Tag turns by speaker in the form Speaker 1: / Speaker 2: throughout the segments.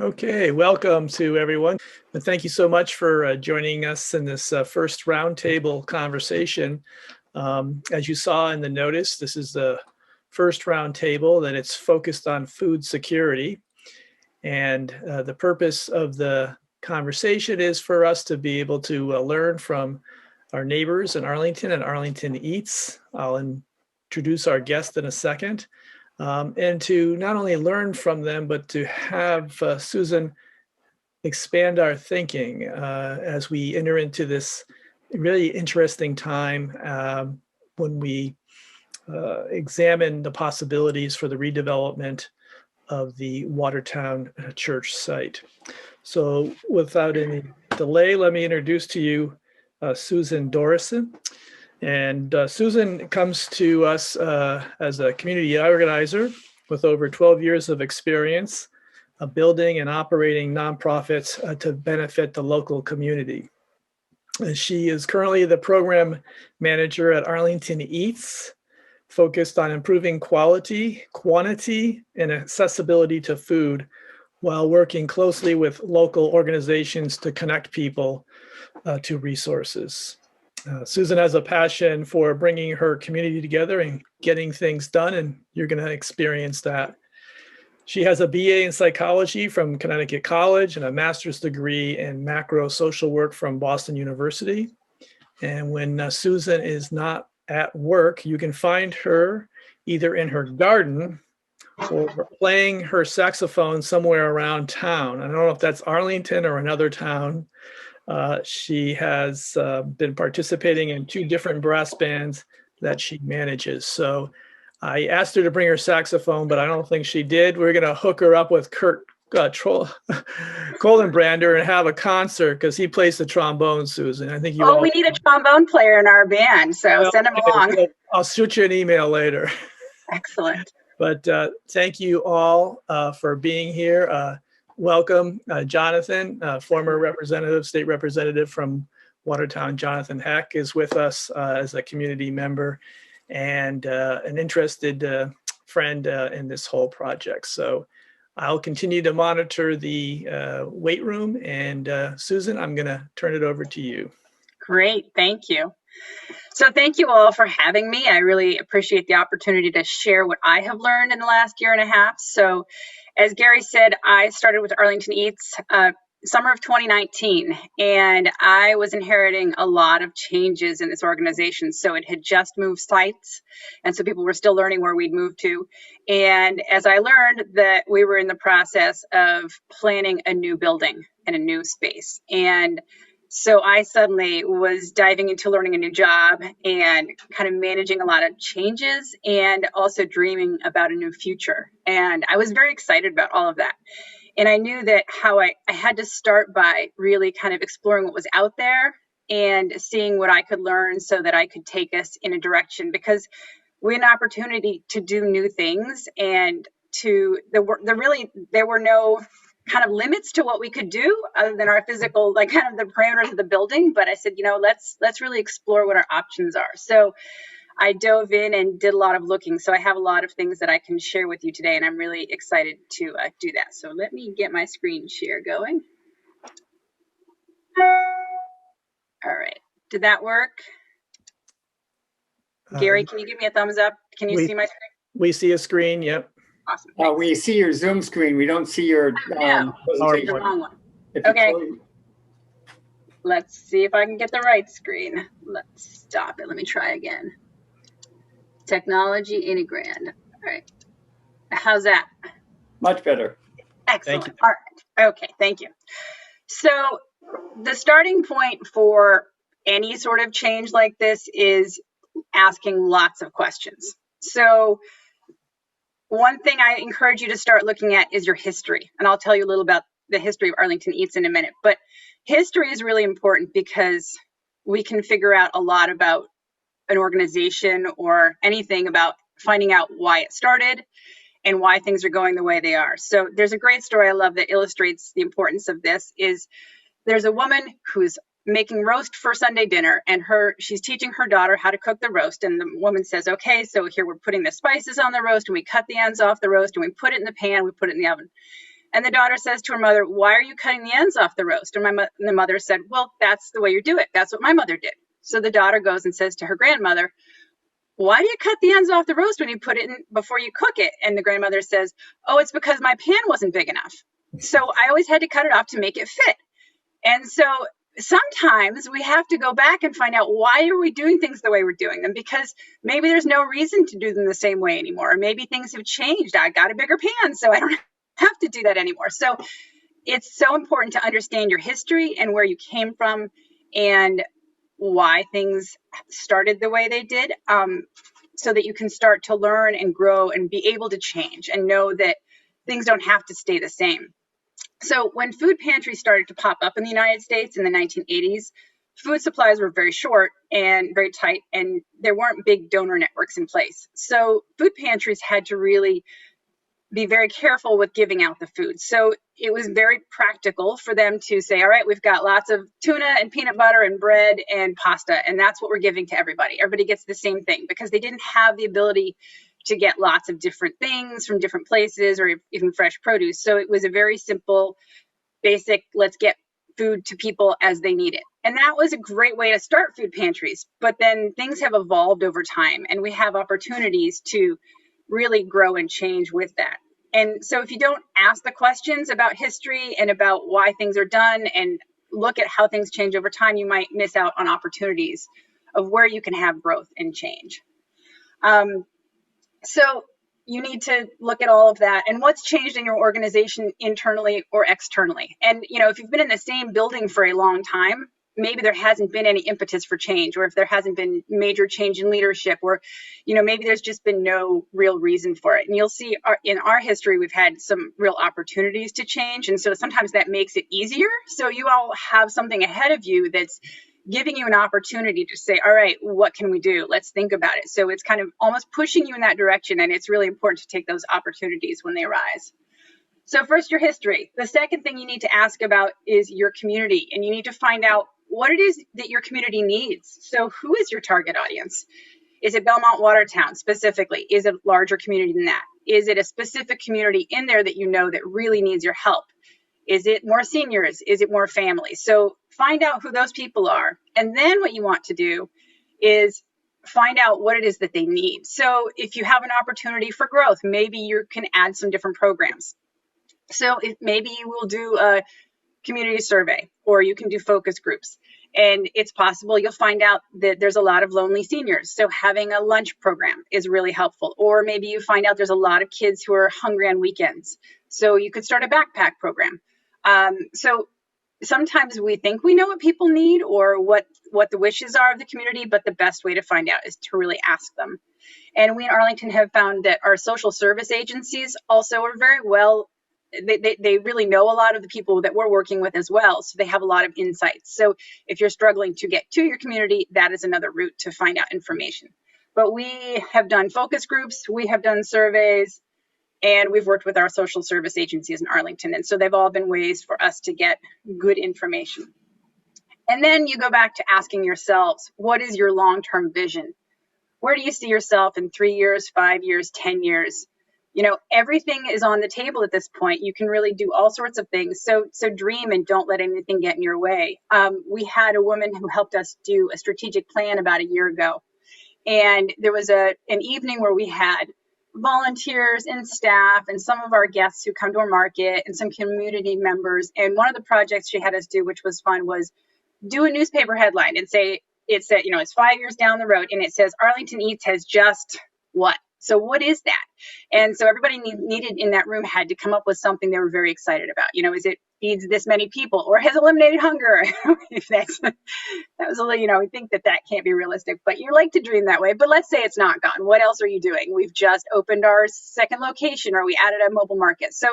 Speaker 1: Okay, welcome to everyone. And thank you so much for joining us in this first roundtable conversation. As you saw in the notice, this is the first roundtable that it's focused on food security. And the purpose of the conversation is for us to be able to learn from our neighbors in Arlington and Arlington Eats. I'll introduce our guest in a second. And to not only learn from them, but to have Susan expand our thinking as we enter into this really interesting time when we examine the possibilities for the redevelopment of the Watertown church site. So without any delay, let me introduce to you Susan Dorson. And Susan comes to us as a community organizer with over 12 years of experience building and operating nonprofits to benefit the local community. She is currently the program manager at Arlington Eats, focused on improving quality, quantity, and accessibility to food while working closely with local organizations to connect people to resources. Susan has a passion for bringing her community together and getting things done, and you're going to experience that. She has a BA in psychology from Connecticut College and a master's degree in macro social work from Boston University. And when Susan is not at work, you can find her either in her garden or playing her saxophone somewhere around town. I don't know if that's Arlington or another town. She has been participating in 2 different brass bands that she manages. So I asked her to bring her saxophone, but I don't think she did. We're going to hook her up with Kurt Coldenbrander and have a concert because he plays the trombone, Susan. I think you all.
Speaker 2: We need a trombone player in our band, so well, send him along.
Speaker 1: So I'll shoot you an email later.
Speaker 2: Excellent.
Speaker 1: But thank you all for being here. Welcome, Jonathan, former representative, state representative from Watertown. Jonathan Heck is with us as a community member and an interested friend in this whole project. So I'll continue to monitor the wait room. And Susan, I'm going to turn it over to you.
Speaker 2: Great, thank you. So thank you all for having me. I really appreciate the opportunity to share what I have learned in the last year and a half. So as Gary said, I started with Arlington Eats summer of 2019, and I was inheriting a lot of changes in this organization. So it had just moved sites, and so people were still learning where we'd moved to. And as I learned that we were in the process of planning a new building and a new space. And so I suddenly was diving into learning a new job and kind of managing a lot of changes and also dreaming about a new future. And I was very excited about all of that. And I knew that how I had to start by really kind of exploring what was out there and seeing what I could learn so that I could take us in a direction, because we had an opportunity to do new things, and there were no kind of limits to what we could do other than our physical, like kind of the parameters of the building. But I said, let's really explore what our options are. So I dove in and did a lot of looking. So I have a lot of things that I can share with you today, and I'm really excited to do that. So let me get my screen share going. All right, did that work? Gary, can you give me a thumbs up? Can you see my screen?
Speaker 1: We see a screen, yep.
Speaker 2: Awesome.
Speaker 3: We see your Zoom screen. We don't see your
Speaker 2: presentation. The wrong one. Okay. Let's see if I can get the right screen. Let's stop it. Let me try again. Technology Integrand. All right. How's that?
Speaker 3: Much better.
Speaker 2: Excellent. Thank you. All right. Okay. Thank you. So the starting point for any sort of change like this is asking lots of questions. So one thing I encourage you to start looking at is your history. And I'll tell you a little about the history of Arlington Eats in a minute. But history is really important because we can figure out a lot about an organization or anything about finding out why it started and why things are going the way they are. So there's a great story I love that illustrates the importance of this. There's a woman who's making roast for Sunday dinner, and she's teaching her daughter how to cook the roast. And the woman says, okay, so here we're putting the spices on the roast, and we cut the ends off the roast, and we put it in the pan, we put it in the oven. And the daughter says to her mother, why are you cutting the ends off the roast? And the mother said, well, that's the way you do it. That's what my mother did. So the daughter goes and says to her grandmother, why do you cut the ends off the roast when you put it in before you cook it? And the grandmother says, oh, it's because my pan wasn't big enough. So I always had to cut it off to make it fit. And so sometimes we have to go back and find out, why are we doing things the way we're doing them? Because maybe there's no reason to do them the same way anymore. Or maybe things have changed. I got a bigger pan, so I don't have to do that anymore. So it's so important to understand your history and where you came from and why things started the way they did, so that you can start to learn and grow and be able to change and know that things don't have to stay the same. So when food pantries started to pop up in the United States in the 1980s, food supplies were very short and very tight, and there weren't big donor networks in place. So food pantries had to really be very careful with giving out the food. So it was very practical for them to say, all right, we've got lots of tuna and peanut butter and bread and pasta, and that's what we're giving to everybody. Everybody gets the same thing, because they didn't have the ability to get lots of different things from different places or even fresh produce. So it was a very simple, basic, let's get food to people as they need it. And that was a great way to start food pantries. But then things have evolved over time, and we have opportunities to really grow and change with that. And so if you don't ask the questions about history and about why things are done and look at how things change over time, you might miss out on opportunities of where you can have growth and change. So you need to look at all of that and what's changed in your organization internally or externally. And, if you've been in the same building for a long time, maybe there hasn't been any impetus for change, or if there hasn't been major change in leadership, or, maybe there's just been no real reason for it. And you'll see in our history, we've had some real opportunities to change. And so sometimes that makes it easier. So you all have something ahead of you that's giving you an opportunity to say, all right, what can we do? Let's think about it. So it's kind of almost pushing you in that direction. And it's really important to take those opportunities when they arise. So first, your history. The second thing you need to ask about is your community. And you need to find out what it is that your community needs. So who is your target audience? Is it Belmont-Watertown specifically? Is it a larger community than that? Is it a specific community in there that that really needs your help? Is it more seniors? Is it more families? So find out who those people are. And then what you want to do is find out what it is that they need. So if you have an opportunity for growth, maybe you can add some different programs. So maybe you will do a community survey, or you can do focus groups. And it's possible you'll find out that there's a lot of lonely seniors. So having a lunch program is really helpful. Or maybe you find out there's a lot of kids who are hungry on weekends. So you could start a backpack program. So sometimes we think we know what people need or what the wishes are of the community, but the best way to find out is to really ask them. And we in Arlington have found that our social service agencies also are very well, they really know a lot of the people that we're working with as well. So they have a lot of insights. So if you're struggling to get to your community, that is another route to find out information. But we have done focus groups, we have done surveys, and we've worked with our social service agencies in Arlington. And so they've all been ways for us to get good information. And then you go back to asking yourselves, what is your long-term vision? Where do you see yourself in 3 years, 5 years, 10 years? Everything is on the table at this point. You can really do all sorts of things. So dream and don't let anything get in your way. We had a woman who helped us do a strategic plan about a year ago. And there was an evening where we had volunteers and staff and some of our guests who come to our market and some community members. And one of the projects she had us do, which was fun, was do a newspaper headline and say, it's 5 years down the road and it says Arlington Eats has just what? So what is that? And so everybody needed in that room had to come up with something they were very excited about. Is it feeds this many people or has eliminated hunger? If that was a little, we think that can't be realistic, but you like to dream that way. But let's say it's not gone. What else are you doing? We've just opened our second location, or we added a mobile market. So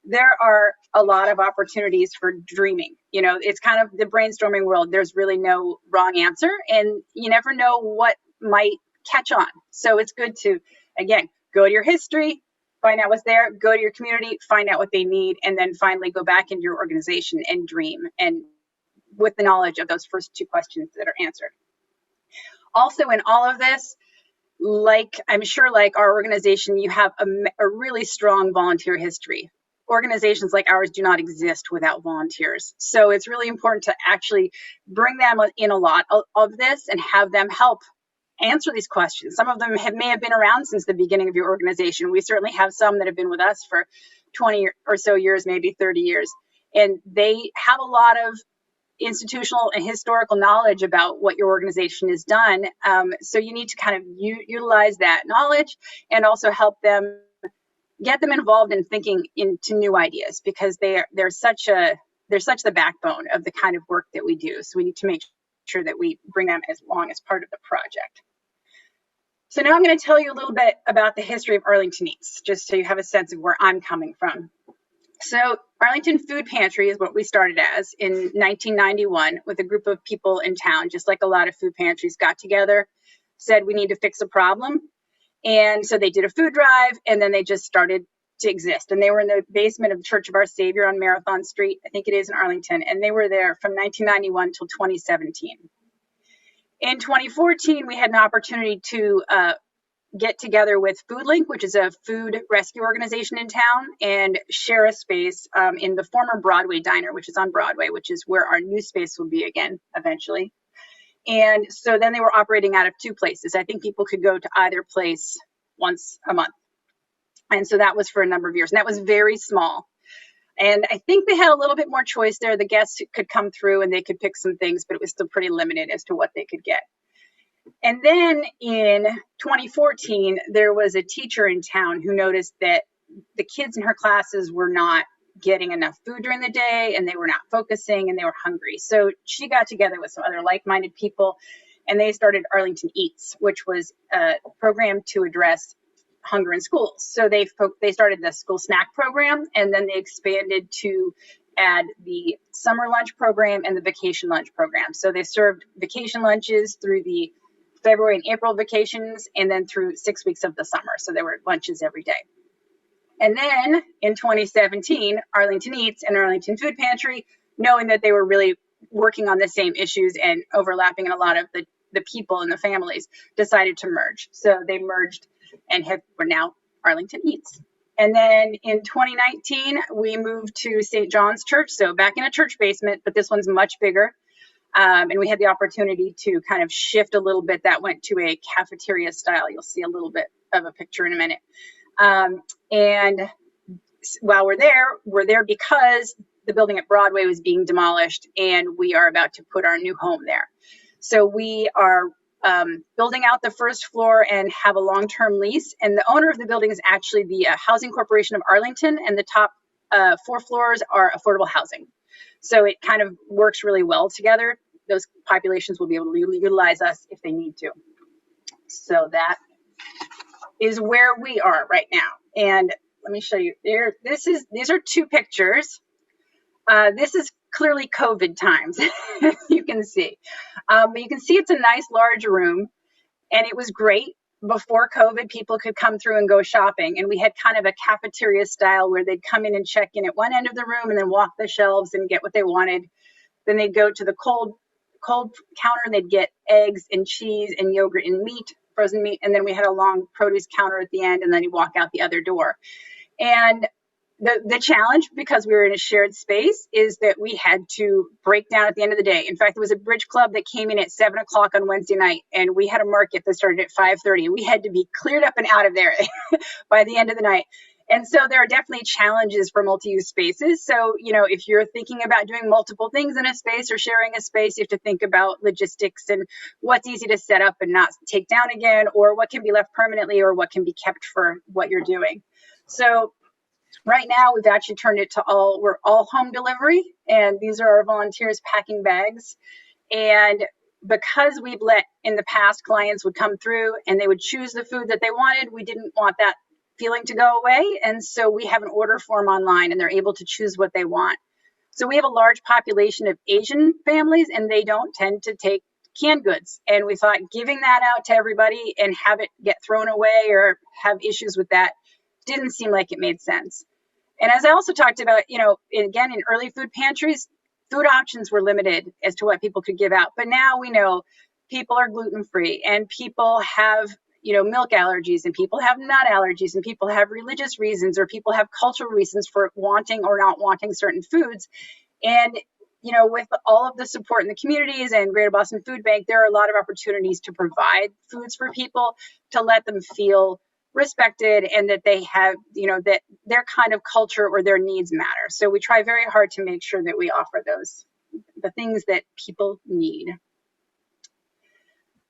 Speaker 2: there are a lot of opportunities for dreaming. It's kind of the brainstorming world. There's really no wrong answer, and you never know what might catch on. So it's good to, again, go to your history, find out what's there, go to your community, find out what they need, and then finally go back into your organization and dream, and with the knowledge of those first two questions that are answered. Also in all of this, I'm sure like our organization, you have a really strong volunteer history. organizations like ours do not exist without volunteers. So it's really important to actually bring them in a lot of this and have them help answer these questions. Some of them may have been around since the beginning of your organization. We certainly have some that have been with us for 20 or so years, maybe 30 years. And they have a lot of institutional and historical knowledge about what your organization has done. So you need to kind of utilize that knowledge and also help them, get them involved in thinking into new ideas, because they're such the backbone of the kind of work that we do. So we need to make sure that we bring them as long as part of the project. So now I'm going to tell you a little bit about the history of Arlington Eats, just so you have a sense of where I'm coming from. So Arlington Food Pantry is what we started as in 1991 with a group of people in town, just like a lot of food pantries got together, said we need to fix a problem. And so they did a food drive, and then they just started to exist. And they were in the basement of the Church of Our Savior on Marathon Street, I think it is in Arlington, and they were there from 1991 till 2017. In 2014, we had an opportunity to get together with FoodLink, which is a food rescue organization in town, and share a space in the former Broadway Diner, which is on Broadway, which is where our new space will be again eventually. And so then they were operating out of two places. I think people could go to either place once a month. And so that was for a number of years. And that was very small. And I think they had a little bit more choice there. The guests could come through and they could pick some things, but it was still pretty limited as to what they could get. And then in 2014, there was a teacher in town who noticed that the kids in her classes were not getting enough food during the day, and they were not focusing, and they were hungry. So she got together with some other like-minded people, and they started Arlington Eats, which was a program to address hunger in schools. So they started the school snack program, and then they expanded to add the summer lunch program and the vacation lunch program. So they served vacation lunches through the February and April vacations, and then through 6 weeks of the summer. So there were lunches every day. And then in 2017, Arlington Eats and Arlington Food Pantry, knowing that they were really working on the same issues and overlapping in a lot of the people and the families, decided to merge. So they merged and we're now Arlington Eats. And then in 2019, we moved to St. John's Church, so back in a church basement, but this one's much bigger. And we had the opportunity to kind of shift a little bit. That went to a cafeteria style. You'll see a little bit of a picture in a minute. And while we're there because the building at Broadway was being demolished, and we are about to put our new home there. So we are building out the first floor and have a long-term lease. And the owner of the building is actually the Housing Corporation of Arlington, and the top 4 floors are affordable housing. So it kind of works really well together. Those populations will be able to utilize us if they need to. So that is where we are right now. And let me show you there. These are 2 pictures. This is clearly COVID times, you can see. But you can see it's a nice large room, and it was great. Before COVID, people could come through and go shopping, and we had kind of a cafeteria style where they'd come in and check in at one end of the room and then walk the shelves and get what they wanted. Then they'd go to the cold counter and they'd get eggs and cheese and yogurt and meat, frozen meat, and then we had a long produce counter at the end, and then you walk out the other door. And the challenge, because we were in a shared space, is that we had to break down at the end of the day. In fact, there was a bridge club that came in at 7 o'clock on Wednesday night, and we had a market that started at 5:30, and we had to be cleared up and out of there by the end of the night. And so there are definitely challenges for multi-use spaces. So, if you're thinking about doing multiple things in a space or sharing a space, you have to think about logistics and what's easy to set up and not take down again, or what can be left permanently, or what can be kept for what you're doing. So right now, we've actually turned it to we're all home delivery, and these are our volunteers packing bags. And because we've let, in the past, clients would come through and they would choose the food that they wanted, we didn't want that feeling to go away. And so we have an order form online, and they're able to choose what they want. So we have a large population of Asian families, and they don't tend to take canned goods. And we thought giving that out to everybody and have it get thrown away or have issues with that didn't seem like it made sense. And as I also talked about, again, in early food pantries, food options were limited as to what people could give out. But now we know people are gluten-free, and people have, milk allergies, and people have nut allergies, and people have religious reasons, or people have cultural reasons for wanting or not wanting certain foods. And with all of the support in the communities and Greater Boston Food Bank, there are a lot of opportunities to provide foods for people, to let them feel respected, and that they have, that their kind of culture or their needs matter. So we try very hard to make sure that we offer the things that people need.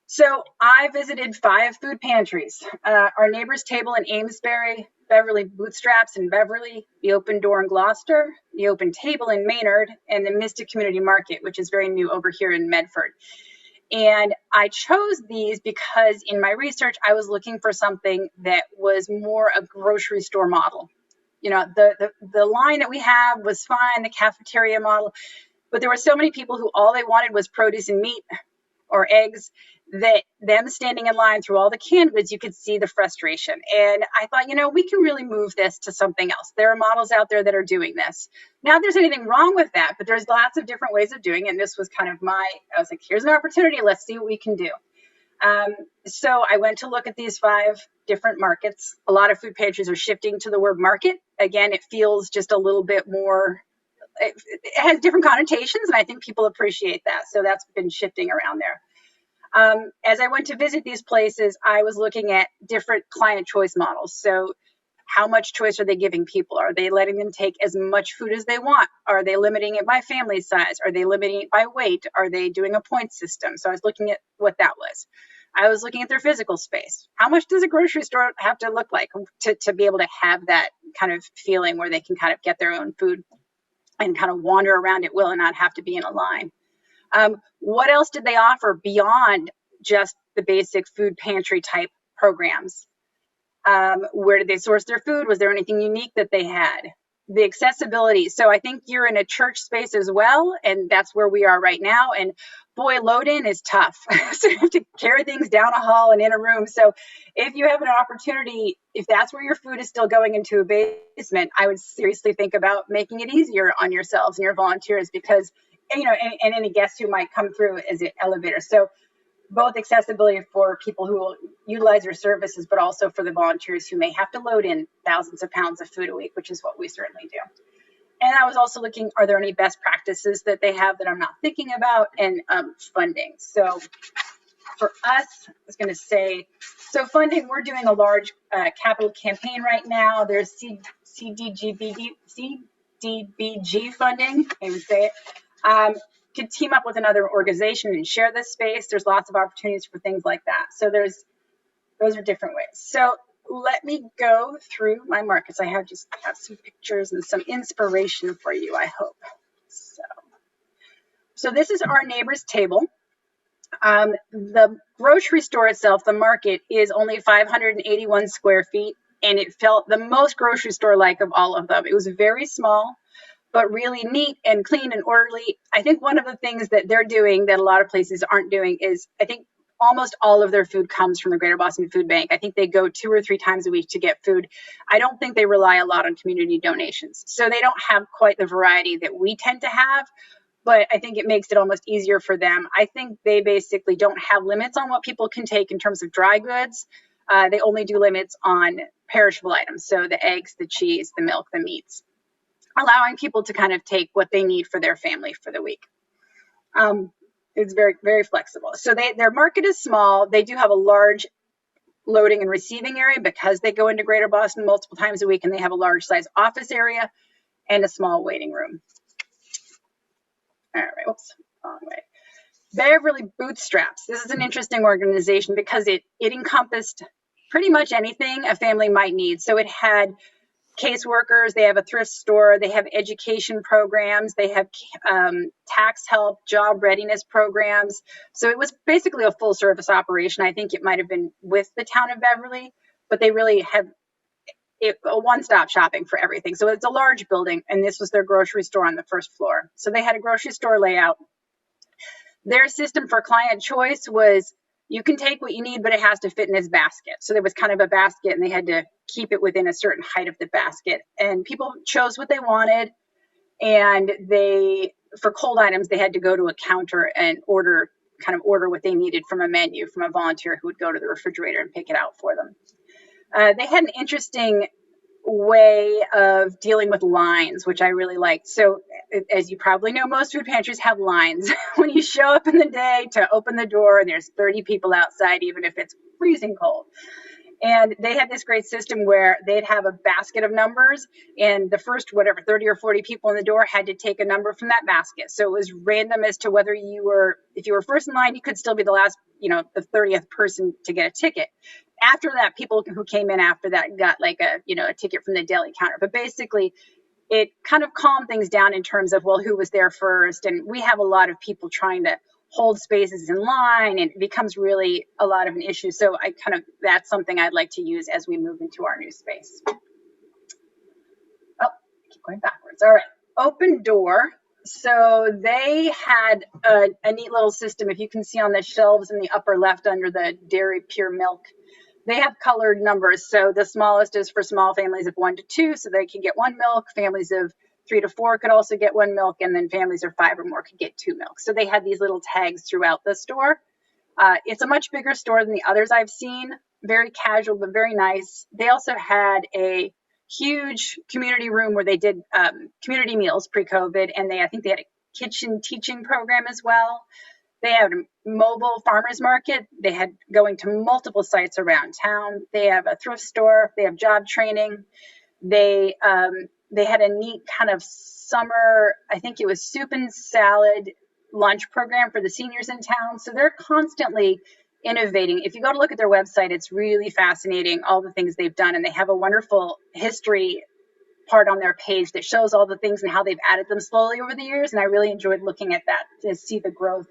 Speaker 2: So I visited 5 food pantries, our Neighbor's Table in Amesbury, Beverly Bootstraps in Beverly, the Open Door in Gloucester, the Open Table in Maynard, and the Mystic Community Market, which is very new over here in Medford. And I chose these because in my research, I was looking for something that was more a grocery store model. The line that we have was fine, the cafeteria model, but there were so many people who all they wanted was produce and meat or eggs, that them standing in line through all the canned goods, you could see the frustration. And I thought, we can really move this to something else. There are models out there that are doing this. Not that there's anything wrong with that, but there's lots of different ways of doing it. And this was kind of I was like, here's an opportunity. Let's see what we can do. So I went to look at these 5 different markets. A lot of food pantries are shifting to the word market. Again, it feels just a little bit more, it has different connotations, and I think people appreciate that. So that's been shifting around there. As I went to visit these places, I was looking at different client choice models. So how much choice are they giving people? Are they letting them take as much food as they want? Are they limiting it by family size? Are they limiting it by weight? Are they doing a point system? So I was looking at what that was. I was looking at their physical space. How much does a grocery store have to look like to be able to have that kind of feeling where they can kind of get their own food and kind of wander around at will and not have to be in a line? What else did they offer beyond just the basic food pantry type programs? Where did they source their food? Was there anything unique that they had? The accessibility. So I think you're in a church space as well, and that's where we are right now. And boy, load in is tough. So you have to carry things down a hall and in a room. So if you have an opportunity, if that's where your food is still going into a basement, I would seriously think about making it easier on yourselves and your volunteers, because and any guests who might come through as an elevator. So both accessibility for people who will utilize your services, but also for the volunteers who may have to load in thousands of pounds of food a week, which is what we certainly do. And I was also looking, are there any best practices that they have that I'm not thinking about, and funding. So for us, I was going to say, so funding, we're doing a large capital campaign right now. There's CDBG funding, I would say it. Could team up with another organization and share this space. There's lots of opportunities for things like that. So those are different ways. So let me go through my markets. I have some pictures and some inspiration for you, I hope. So this is our Neighbor's Table. The grocery store itself, the market, is only 581 square feet, and it felt the most grocery store-like of all of them. It was very small, but really neat and clean and orderly. I think one of the things that they're doing that a lot of places aren't doing is, I think almost all of their food comes from the Greater Boston Food Bank. I think they go 2 or 3 times a week to get food. I don't think they rely a lot on community donations. So they don't have quite the variety that we tend to have, but I think it makes it almost easier for them. I think they basically don't have limits on what people can take in terms of dry goods. They only do limits on perishable items. So the eggs, the cheese, the milk, the meats, allowing people to kind of take what they need for their family for the week. It's very, very flexible. So their market is small. They do have a large loading and receiving area because they go into Greater Boston multiple times a week, and they have a large size office area and a small waiting room. All right, whoops, wrong way. Beverly Bootstraps. This is an interesting organization because it encompassed pretty much anything a family might need. So it had caseworkers, they have a thrift store, they have education programs, they have tax help, job readiness programs. So it was basically a full service operation. I think it might have been with the town of Beverly, but they really have a one-stop shopping for everything. So it's a large building, and this was their grocery store on the first floor. So they had a grocery store layout. Their system for client choice was, you can take what you need, but it has to fit in this basket. So there was kind of a basket, and they had to keep it within a certain height of the basket. And people chose what they wanted. And for cold items, they had to go to a counter and order kind of order what they needed from a menu from a volunteer who would go to the refrigerator and pick it out for them. They had an interesting way of dealing with lines, which I really liked. So as you probably know, most food pantries have lines. When you show up in the day to open the door and there's 30 people outside, even if it's freezing cold. And they had this great system where they'd have a basket of numbers, and the first, 30 or 40 people in the door had to take a number from that basket. So it was random as to whether if you were first in line, you could still be the last, the 30th person to get a ticket. After that, people who came in after that got like a ticket from the deli counter. But basically, it kind of calmed things down in terms of, well, who was there first? And we have a lot of people trying to hold spaces in line, and it becomes really a lot of an issue. So that's something I'd like to use as we move into our new space. Oh, I keep going backwards. All right, open door. So they had a neat little system. If you can see on the shelves in the upper left under the dairy pure milk, they have colored numbers. So the smallest is for small families of 1 to 2, so they can get 1 milk. Families of 3 to 4 could also get 1 milk, and then families of 5 or more could get 2 milk. So they had these little tags throughout the store. It's a much bigger store than the others I've seen. Very casual, but very nice. They also had a huge community room where they did community meals pre-COVID, and I think they had a kitchen teaching program as well. They had a mobile farmers market. They had going to multiple sites around town. They have a thrift store. They have job training. They had a neat kind of summer, I think it was soup and salad lunch program for the seniors in town. So they're constantly innovating. If you go to look at their website, it's really fascinating, all the things they've done. And they have a wonderful history part on their page that shows all the things and how they've added them slowly over the years. And I really enjoyed looking at that to see the growth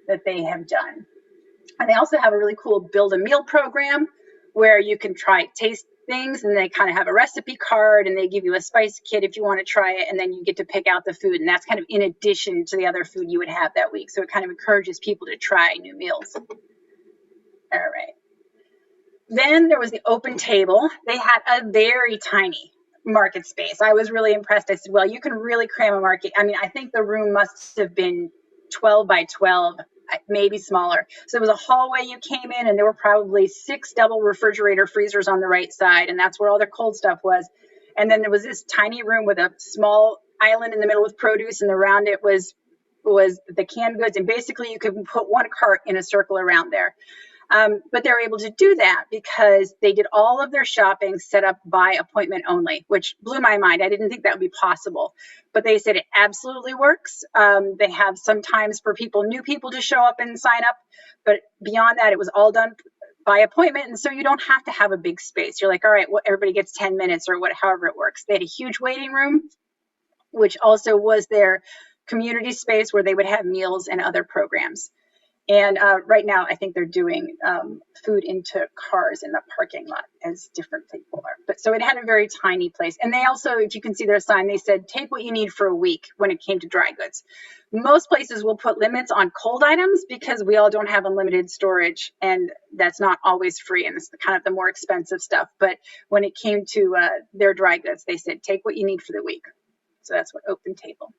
Speaker 2: that they have done. And they also have a really cool build a meal program where you can taste things, and they kind of have a recipe card, and they give you a spice kit if you want to try it, and then you get to pick out the food, and that's kind of in addition to the other food you would have that week. So it kind of encourages people to try new meals. All right. Then there was the open table. They had a very tiny market space. I was really impressed. I said, well, you can really cram a market. I mean, I think the room must have been 12 by 12, maybe smaller. So it was a hallway you came in, and there were probably 6 double refrigerator freezers on the right side, and that's where all their cold stuff was. And then there was this tiny room with a small island in the middle with produce, and around it was the canned goods. And basically you could put 1 cart in a circle around there. But they were able to do that because they did all of their shopping set up by appointment only, which blew my mind. I didn't think that would be possible, but they said it absolutely works. They have sometimes for new people to show up and sign up, but beyond that, it was all done by appointment. And so you don't have to have a big space. You're like, all right, well, everybody gets 10 minutes or however it works. They had a huge waiting room, which also was their community space where they would have meals and other programs. And right now, I think they're doing food into cars in the parking lot as different people are. But so it had a very tiny place. And they also, if you can see their sign, they said, take what you need for a week when it came to dry goods. Most places will put limits on cold items because we all don't have unlimited storage, and that's not always free. And it's kind of the more expensive stuff. But when it came to their dry goods, they said, take what you need for the week. So that's what Open Table.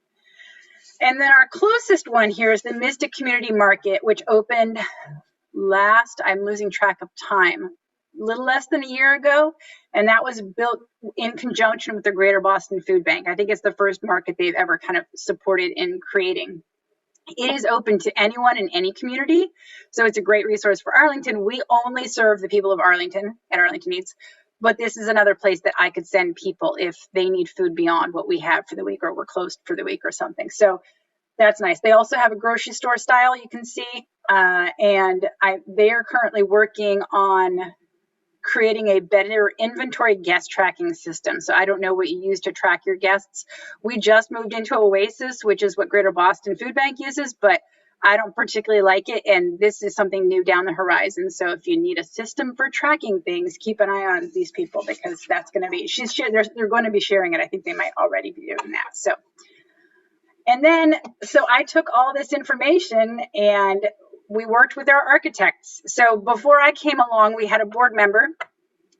Speaker 2: And then our closest one here is the Mystic Community Market, which opened I'm losing track of time, a little less than a year ago. And that was built in conjunction with the Greater Boston Food Bank. I think it's the first market they've ever kind of supported in creating. It is open to anyone in any community. So it's a great resource for Arlington. We only serve the people of Arlington at Arlington Eats. But this is another place that I could send people if they need food beyond what we have for the week, or we're closed for the week or something. So that's nice. They also have a grocery store style you can see. And they are currently working on creating a better inventory guest tracking system. So I don't know what you use to track your guests. We just moved into Oasis, which is what Greater Boston Food Bank uses, but I don't particularly like it, and this is something new down the horizon. So if you need a system for tracking things, keep an eye on these people, because that's going to be, they're going to be sharing it. I think they might already be doing that. So I took all this information and we worked with our architects. So before I came along, we had a board member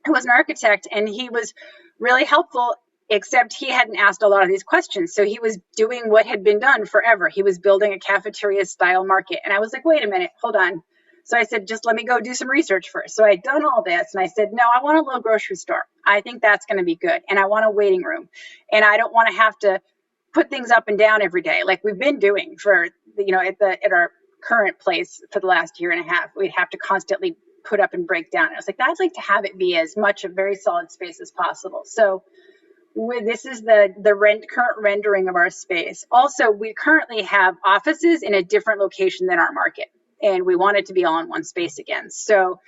Speaker 2: who was an architect, and he was really helpful except he hadn't asked a lot of these questions. So he was doing what had been done forever. He was building a cafeteria style market. And I was like, wait a minute, hold on. So I said, just let me go do some research first. So I'd done all this and I said, no, I want a little grocery store. I think that's going to be good. And I want a waiting room. And I don't want to have to put things up and down every day like we've been doing for, at our current place for the last year and a half. We'd have to constantly put up and break down. I was like, I'd like to have it be as much a very solid space as possible. So this is the current rendering of our space. Also, we currently have offices in a different location than our market, and we want it to be all in one space again. So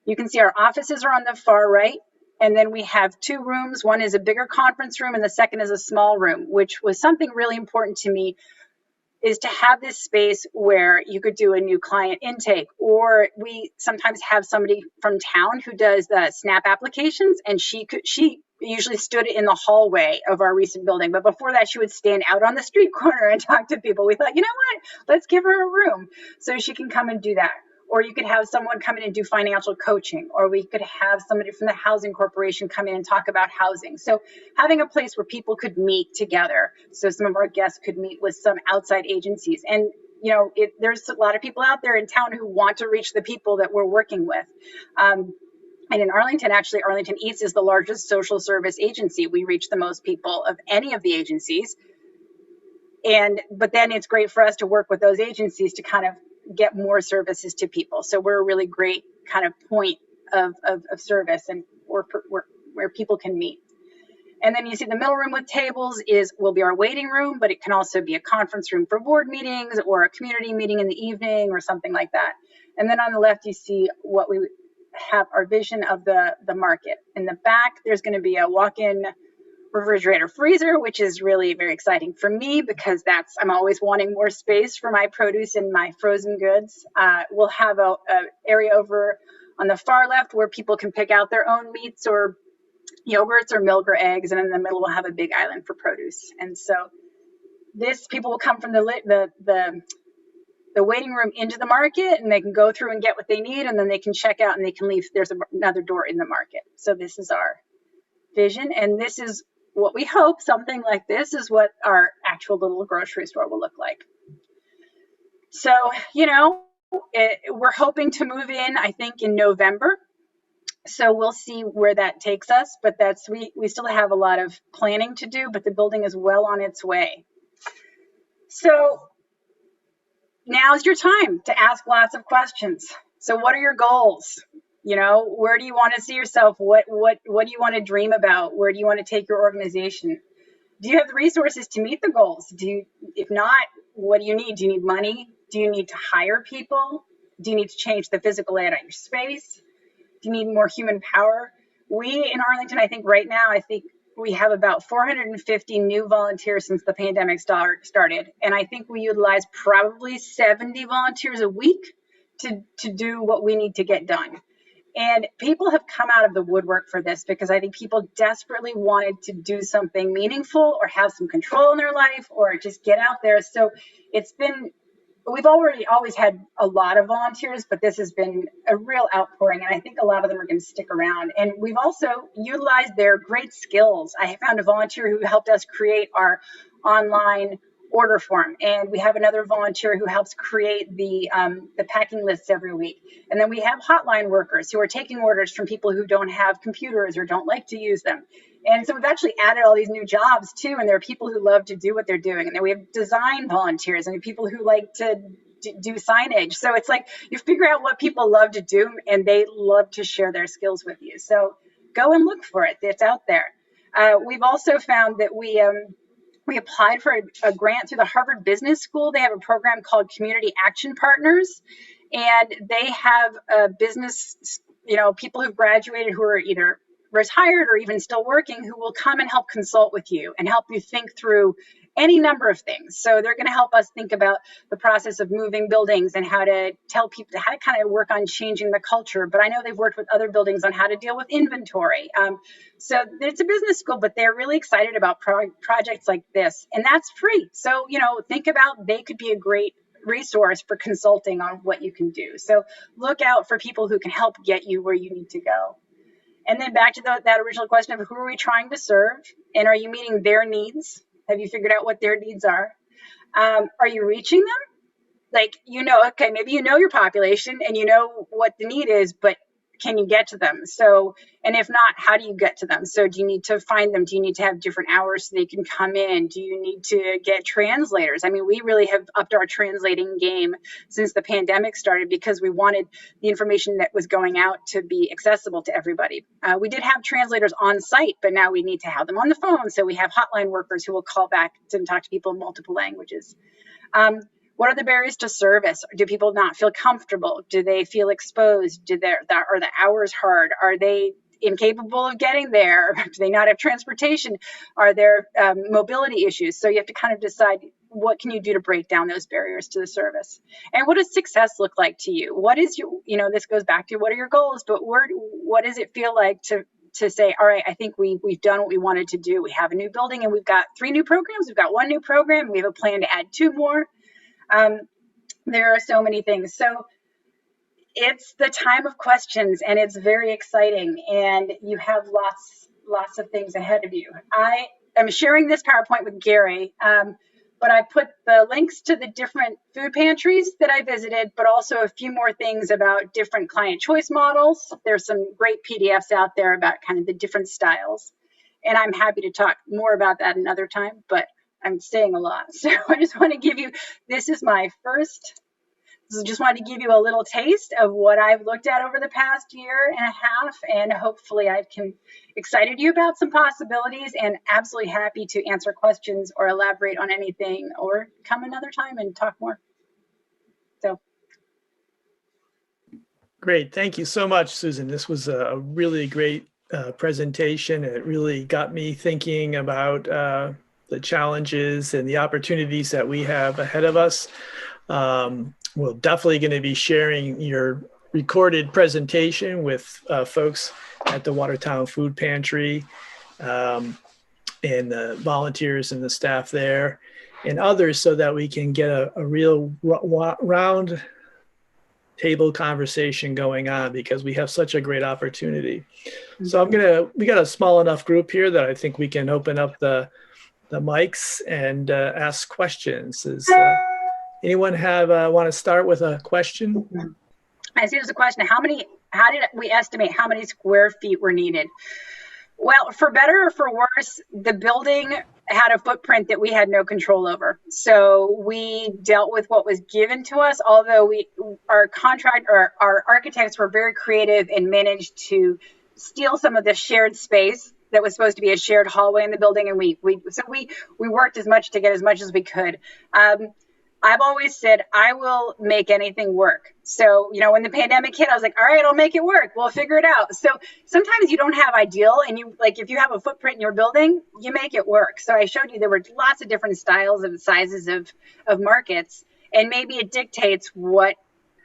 Speaker 2: you can see our offices are on the far right, and then we have two rooms. One is a bigger conference room, and the second is a small room, which was something really important to me, is to have this space where you could do a new client intake, or we sometimes have somebody from town who does the SNAP applications, and she usually stood in the hallway of our recent building. But before that, she would stand out on the street corner and talk to people. We thought, you know what, let's give her a room so she can come and do that. Or you could have someone come in and do financial coaching, or we could have somebody from the housing corporation come in and talk about housing. So having a place where people could meet together. So some of our guests could meet with some outside agencies. And there's a lot of people out there in town who want to reach the people that we're working with. And in Arlington, actually, Arlington East is the largest social service agency. We reach the most people of any of the agencies. But then it's great for us to work with those agencies to kind of get more services to people. So we're a really great kind of point of service and where people can meet. And then you see the middle room with tables will be our waiting room, but it can also be a conference room for board meetings or a community meeting in the evening or something like that. And then on the left, you see what we have our vision of the market. In the back, there's going to be a walk-in refrigerator freezer, which is really very exciting for me because I'm always wanting more space for my produce and my frozen goods. We'll have a area over on the far left where people can pick out their own meats or yogurts or milk or eggs, and in the middle we'll have a big island for produce. And so people will come from the waiting room into the market, and they can go through and get what they need, and then they can check out and they can leave. There's another door in the market. So this is our vision, and this is what we hope. Something like this is what our actual little grocery store will look like. So, we're hoping to move in, I think, in November. So we'll see where that takes us, but we still have a lot of planning to do, but the building is well on its way. So now's your time to ask lots of questions. So what are your goals? Where do you want to see yourself? What do you want to dream about? Where do you want to take your organization? Do you have the resources to meet the goals? If not, what do you need? Do you need money? Do you need to hire people? Do you need to change the physical layout of your space? Do you need more human power? We in Arlington, I think right now, we have about 450 new volunteers since the pandemic started. And I think we utilize probably 70 volunteers a week to do what we need to get done. And people have come out of the woodwork for this because I think people desperately wanted to do something meaningful or have some control in their life or just get out there. So we've always had a lot of volunteers, but this has been a real outpouring, and I think a lot of them are going to stick around. And we've also utilized their great skills. I found a volunteer who helped us create our online order form, and we have another volunteer who helps create the packing lists every week. And then we have hotline workers who are taking orders from people who don't have computers or don't like to use them. And so we've actually added all these new jobs too, and there are people who love to do what they're doing. And then we have design volunteers and people who like to do signage. So it's like you figure out what people love to do, and they love to share their skills with you. So go and look for it. It's out there. We've also found that we applied for a grant through the Harvard Business School. They have a program called Community Action Partners, and they have a business, people who've graduated who are either retired or even still working who will come and help consult with you and help you think through any number of things. So they're going to help us think about the process of moving buildings and how to tell people how to kind of work on changing the culture. But I know they've worked with other buildings on how to deal with inventory. So it's a business school, but they're really excited about projects like this, and that's free. So, think about they could be a great resource for consulting on what you can do. So look out for people who can help get you where you need to go. And then back to that original question of who are we trying to serve? And are you meeting their needs? Have you figured out what their needs are? Are you reaching them? Like, okay, maybe you know your population and you know what the need is, but can you get to them? So, and if not, how do you get to them? So do you need to find them? Do you need to have different hours so they can come in? Do you need to get translators? I mean, we really have upped our translating game since the pandemic started because we wanted the information that was going out to be accessible to everybody. We did have translators on site, but now we need to have them on the phone. So we have hotline workers who will call back to talk to people in multiple languages. What are the barriers to service? Do people not feel comfortable? Do they feel exposed? Are the hours hard? Are they incapable of getting there? Do they not have transportation? Are there mobility issues? So you have to kind of decide what can you do to break down those barriers to the service? And what does success look like to you? What is this goes back to what are your goals, but what does it feel like to say, all right, I think we've done what we wanted to do. We have a new building and we've got 3 new programs. We've got 1 new program. We have a plan to add 2 more. There are so many things. So it's the time of questions and it's very exciting and you have lots of things ahead of you. I am sharing this PowerPoint with Gary, but I put the links to the different food pantries that I visited, but also a few more things about different client choice models. There's some great PDFs out there about kind of the different styles. And I'm happy to talk more about that another time, but I'm saying a lot. So I just want to give you, this is my first, just wanted to give you a little taste of what I've looked at over the past year and a half. And hopefully I can excited you about some possibilities and absolutely happy to answer questions or elaborate on anything or come another time and talk more. So.
Speaker 1: Great. Thank you so much, Susan. This was a really great presentation. It really got me thinking about the challenges and the opportunities that we have ahead of us. We're definitely going to be sharing your recorded presentation with folks at the Watertown Food Pantry and the volunteers and the staff there and others so that we can get a real round table conversation going on because we have such a great opportunity. So we got a small enough group here that I think we can open up the mics and ask questions. Anyone want to start with a question?
Speaker 2: I see there's a question. How did we estimate how many square feet were needed? Well, for better or for worse, the building had a footprint that we had no control over. So we dealt with what was given to us, although our architects were very creative and managed to steal some of the shared space that was supposed to be a shared hallway in the building. And we worked as much to get as much as we could. I've always said, I will make anything work. So, when the pandemic hit, I was like, all right, I'll make it work. We'll figure it out. So sometimes you don't have ideal and if you have a footprint in your building, you make it work. So I showed you there were lots of different styles and sizes of markets, and maybe it dictates what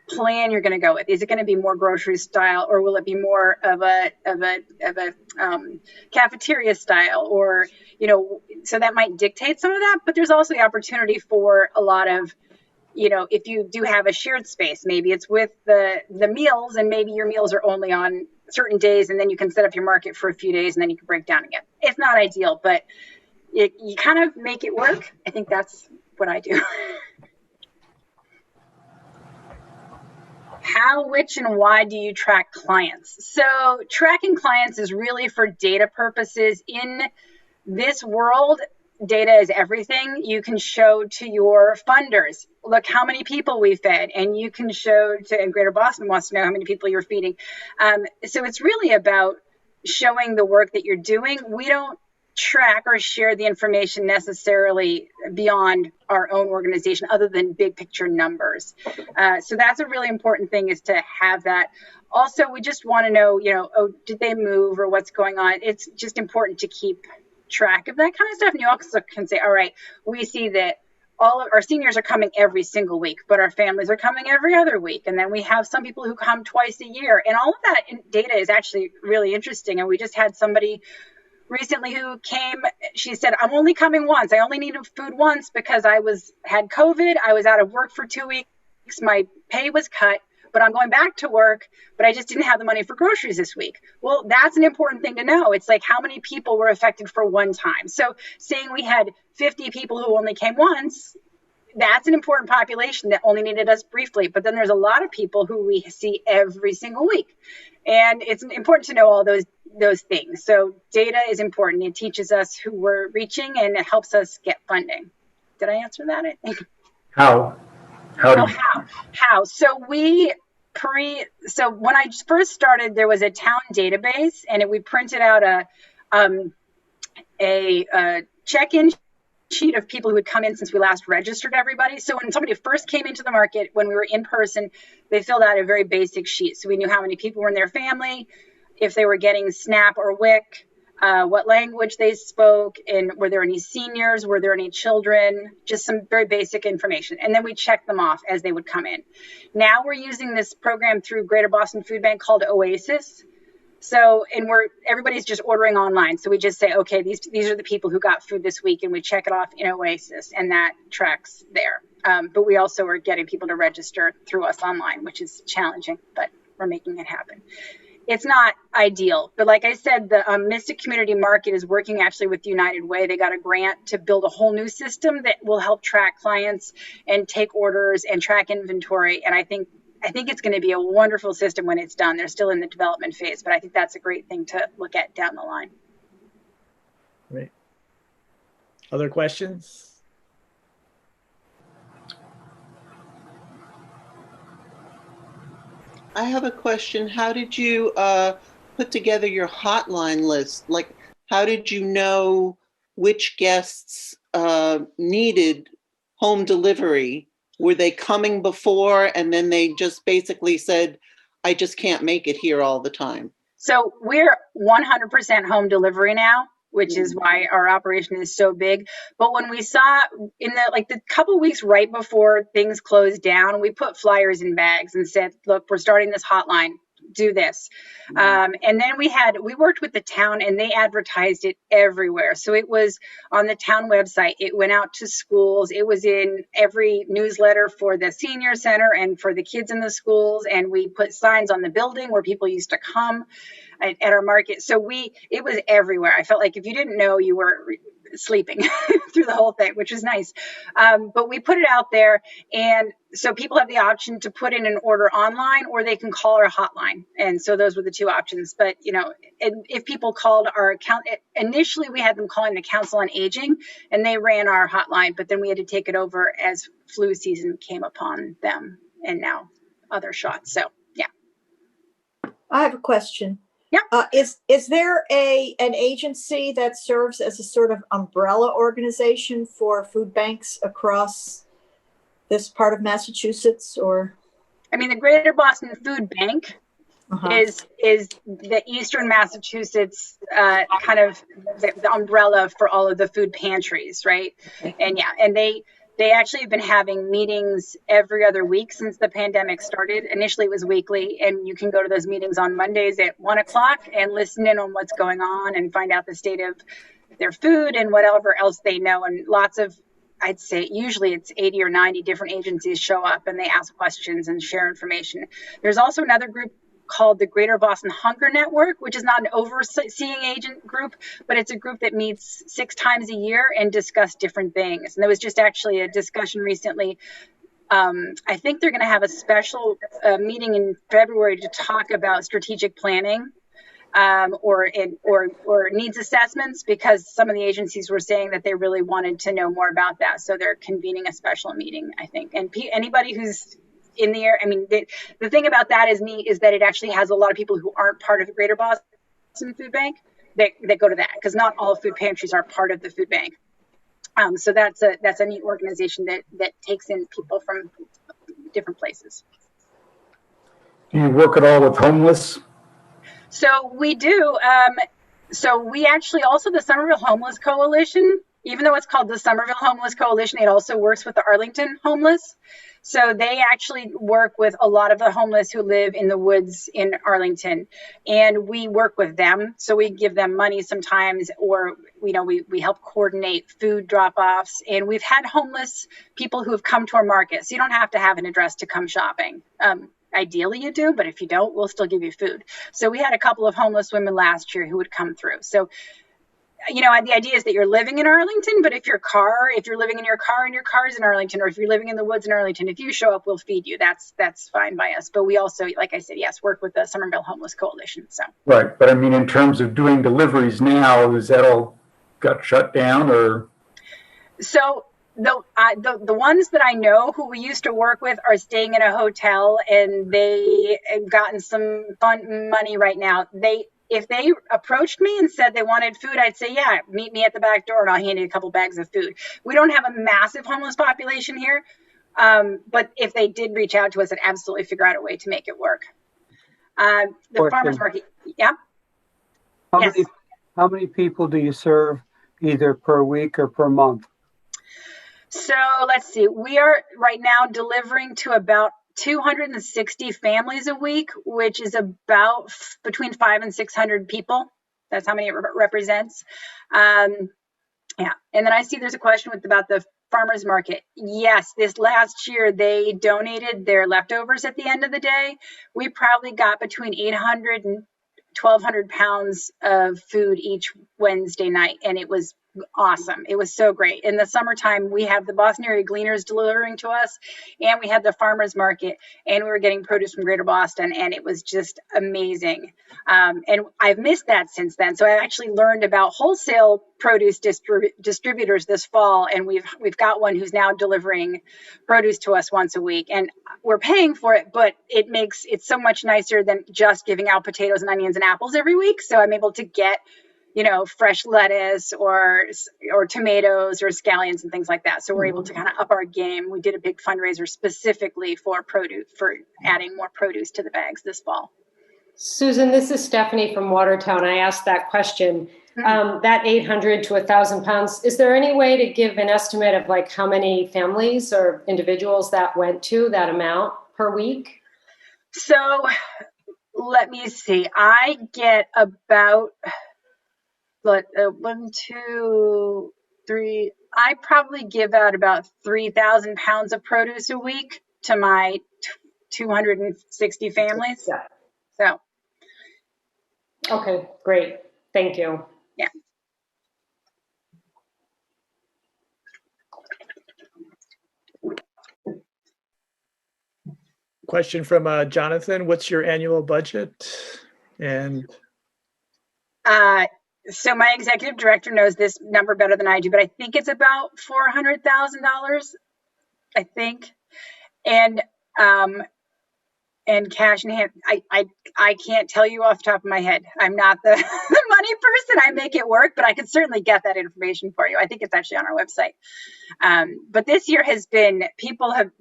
Speaker 2: plan you're going to go with. Is it going to be more grocery style, or will it be more of a cafeteria style, or so that might dictate some of that. But there's also the opportunity for a lot of, if you do have a shared space, maybe it's with the meals, and maybe your meals are only on certain days, and then you can set up your market for a few days, and then you can break down again. It's not ideal, but you kind of make it work. I think that's what I do. How, which, and why do you track clients? So tracking clients is really for data purposes. In this world, data is everything. You can show to your funders, look how many people we fed, and you can show to, and Greater Boston wants to know how many people you're feeding. So it's really about showing the work that you're doing. We don't track or share the information necessarily beyond our own organization other than big picture numbers. So that's a really important thing, is to have that. Also, we just want to know, did they move or what's going on? It's just important to keep track of that kind of stuff. And you also can say, all right, we see that all of our seniors are coming every single week, but our families are coming every other week. And then we have some people who come twice a year. And all of that data is actually really interesting. And we just had somebody recently who came, she said, I'm only coming once. I only needed food once because I had COVID. I was out of work for 2 weeks. My pay was cut, but I'm going back to work, but I just didn't have the money for groceries this week. Well, that's an important thing to know. It's like how many people were affected for one time. So saying we had 50 people who only came once, that's an important population that only needed us briefly. But then there's a lot of people who we see every single week. And it's important to know all those things. So data is important. It teaches us who we're reaching and it helps us get funding. Did I answer that? I think.
Speaker 3: How?
Speaker 2: How? So when I first started, there was a town database, and we printed out a check-in sheet of people who had come in since we last registered everybody. So when somebody first came into the market, when we were in person, they filled out a very basic sheet. So we knew how many people were in their family, if they were getting SNAP or WIC, what language they spoke, and were there any seniors, were there any children, just some very basic information. And then we checked them off as they would come in. Now we're using this program through Greater Boston Food Bank called Oasis. So, and everybody's just ordering online. So we just say, okay, these are the people who got food this week, and we check it off in Oasis, and that tracks there. But we also are getting people to register through us online, which is challenging, but we're making it happen. It's not ideal, but like I said, the Mystic Community Market is working actually with United Way. They got a grant to build a whole new system that will help track clients and take orders and track inventory. And I think it's going to be a wonderful system when it's done. They're still in the development phase, but I think that's a great thing to look at down the line.
Speaker 1: Great. Other questions?
Speaker 4: I have a question. How did you put together your hotline list? Like, how did you know which guests needed home delivery? Were they coming before and then they just basically said, I just can't make it here all the time?
Speaker 2: So we're 100% home delivery now, which is why our operation is so big. But when we saw in the couple weeks right before things closed down, we put flyers in bags and said, look, we're starting this hotline, do this. And then we worked with the town and they advertised it everywhere. So it was on the town website. It went out to schools. It was in every newsletter for the senior center and for the kids in the schools. And we put signs on the building where people used to come at our market. So it was everywhere. I felt like if you didn't know, you were sleeping through the whole thing, which was nice. But we put it out there. And so people have the option to put in an order online, or they can call our hotline. And so those were the two options. But, if people called our account, initially we had them calling the Council on Aging, and they ran our hotline, but then we had to take it over as flu season came upon them, and now other shots. So, yeah.
Speaker 5: I have a question.
Speaker 2: Yeah.
Speaker 5: Is there an agency that serves as a sort of umbrella organization for food banks across this part of Massachusetts, or?
Speaker 2: I mean, the Greater Boston Food Bank is the Eastern Massachusetts kind of the umbrella for all of the food pantries, right? Okay. And yeah, and they actually have been having meetings every other week since the pandemic started. Initially, it was weekly, and you can go to those meetings on Mondays at 1:00 and listen in on what's going on and find out the state of their food and whatever else they know. And lots of, I'd say, usually it's 80 or 90 different agencies show up and they ask questions and share information. There's also another group called the Greater Boston Hunger Network, which is not an overseeing agent group, but it's a group that meets 6 times a year and discuss different things. And there was just actually a discussion recently. I think they're going to have a special meeting in February to talk about strategic planning or needs assessments, because some of the agencies were saying that they really wanted to know more about that. So they're convening a special meeting, I think. And anybody who's in the air, I mean, the thing about that is neat is that it actually has a lot of people who aren't part of the Greater Boston Food Bank that go to that, because not all food pantries are part of the food bank. So that's a neat organization that takes in people from different places.
Speaker 3: Do you work at all with homeless?
Speaker 2: So we do. So we actually also, the Somerville Homeless Coalition, even though it's called the Somerville Homeless Coalition, it also works with the Arlington homeless. So they actually work with a lot of the homeless who live in the woods in Arlington, and we work with them. So we give them money sometimes, or we help coordinate food drop-offs. And we've had homeless people who have come to our market. So you don't have to have an address to come shopping. ideally you do, but if you don't, we'll still give you food. So we had a couple of homeless women last year who would come through. So, you know, the idea is that you're living in Arlington, but if you're living in your car and your car's in Arlington, or if you're living in the woods in Arlington, if you show up, we'll feed you. That's fine by us. But we also, like I said, yes, work with the Somerville Homeless Coalition. So.
Speaker 3: Right, but I mean, in terms of doing deliveries now, is that all got shut down or?
Speaker 2: So the ones that I know who we used to work with are staying in a hotel, and they have gotten some fun money right now. If they approached me and said they wanted food, I'd say, yeah, meet me at the back door and I'll hand you a couple bags of food. We don't have a massive homeless population here, but if they did reach out to us, I'd absolutely figure out a way to make it work. The farmers market, yeah.
Speaker 6: How many people do you serve either per week or per month?
Speaker 2: So let's see, we are right now delivering to about 260 families a week, which is about between 500 and 600 people. That's how many it represents. Yeah. And then I see there's a question about the farmers market. Yes, this last year they donated their leftovers at the end of the day. We probably got between 800 and 1,200 pounds of food each Wednesday night, and it was awesome. It was so great. In the summertime, we have the Boston area gleaners delivering to us, and we had the farmers market, and we were getting produce from Greater Boston, and it was just amazing. And I've missed that since then. So I actually learned about wholesale produce distributors this fall, and we've got one who's now delivering produce to us once a week, and we're paying for it, but it makes it so much nicer than just giving out potatoes and onions and apples every week. So I'm able to get, you know, fresh lettuce or tomatoes or scallions and things like that. So we're able to kind of up our game. We did a big fundraiser specifically for produce, for adding more produce to the bags this fall.
Speaker 7: Susan, this is Stephanie from Watertown. I asked that question. That 800 to 1,000 pounds, is there any way to give an estimate of like how many families or individuals that went to that amount per week?
Speaker 2: So let me see. I get about 1, 2, 3. I probably give out about 3,000 pounds of produce a week to my 260 families.
Speaker 7: Yeah.
Speaker 2: So.
Speaker 7: Okay, great. Thank you.
Speaker 2: Yeah.
Speaker 1: Question from Jonathan, what's your annual budget? And
Speaker 2: so my executive director knows this number better than I do, but I think it's about $400,000, I think. And cash in hand, I can't tell you off the top of my head. I'm not the, the money person. I make it work, but I could certainly get that information for you. I think it's actually on our website. But this year has been, people have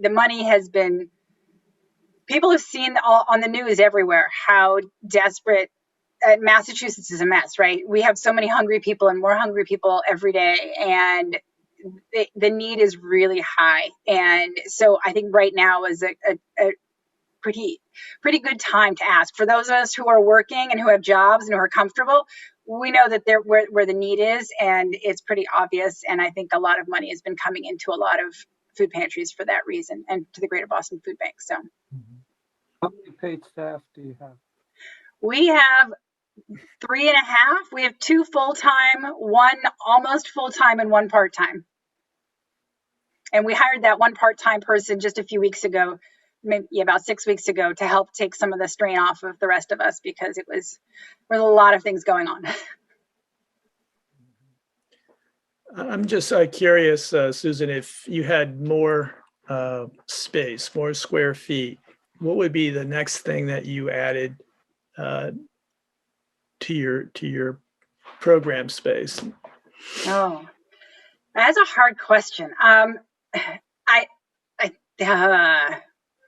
Speaker 2: seen on the news everywhere how desperate Massachusetts is a mess, right? We have so many hungry people and more hungry people every day, and the need is really high. And so I think right now is a pretty good time to ask. For those of us who are working and who have jobs and who are comfortable, we know that they're where the need is, and it's pretty obvious. And I think a lot of money has been coming into a lot of food pantries for that reason, and to the Greater Boston Food Bank. So,
Speaker 6: how many paid staff do you have?
Speaker 2: We have 3.5. We have 2 full-time, 1 almost full-time, and 1 part-time. And we hired that 1 part-time person just a few weeks ago, maybe about 6 weeks ago, to help take some of the strain off of the rest of us, because there was a lot of things going on.
Speaker 1: I'm just curious, Susan, if you had more space, more square feet, what would be the next thing that you added to your program space?
Speaker 2: Oh, that's a hard question.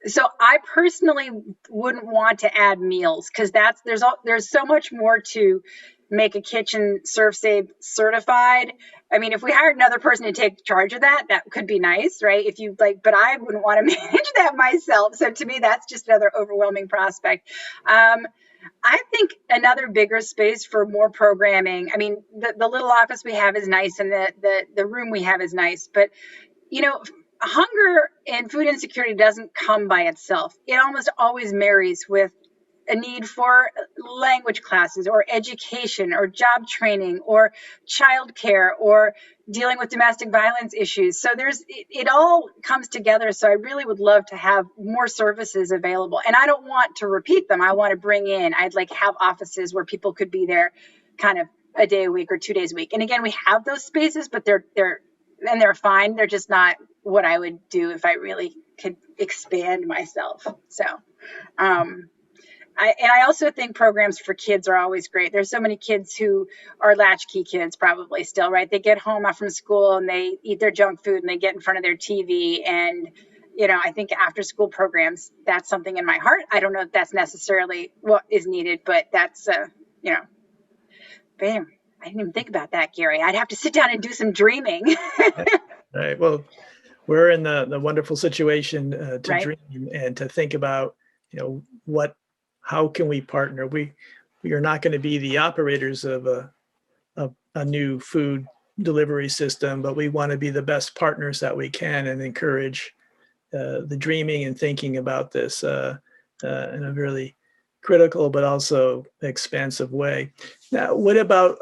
Speaker 2: So I personally wouldn't want to add meals, because there's so much more to make a kitchen ServSafe certified. I mean, if we hired another person to take charge of that could be nice, right? If you like, but I wouldn't want to manage that myself. So to me, that's just another overwhelming prospect. I think another bigger space for more programming. I mean, the little office we have is nice, and the room we have is nice, but you know, hunger and food insecurity doesn't come by itself. It almost always marries with a need for language classes or education or job training or childcare or dealing with domestic violence issues. So it all comes together. So I really would love to have more services available. And I don't want to repeat them. I want to bring in, I'd like have offices where people could be there kind of a day a week or 2 days a week. And again, we have those spaces, but they're fine. They're just not what I would do if I really could expand myself. So, I also think programs for kids are always great. There's so many kids who are latchkey kids probably still, right? They get home from school and they eat their junk food and they get in front of their TV. And, I think after school programs, that's something in my heart. I don't know if that's necessarily what is needed, but that's, bam. I didn't even think about that, Gary. I'd have to sit down and do some dreaming.
Speaker 1: Right. Well, we're in the wonderful situation to
Speaker 2: Right.
Speaker 1: dream and to think about, how can we partner? We are not going to be the operators of a new food delivery system, but we want to be the best partners that we can and encourage the dreaming and thinking about this in a really critical but also expansive way. Now, what about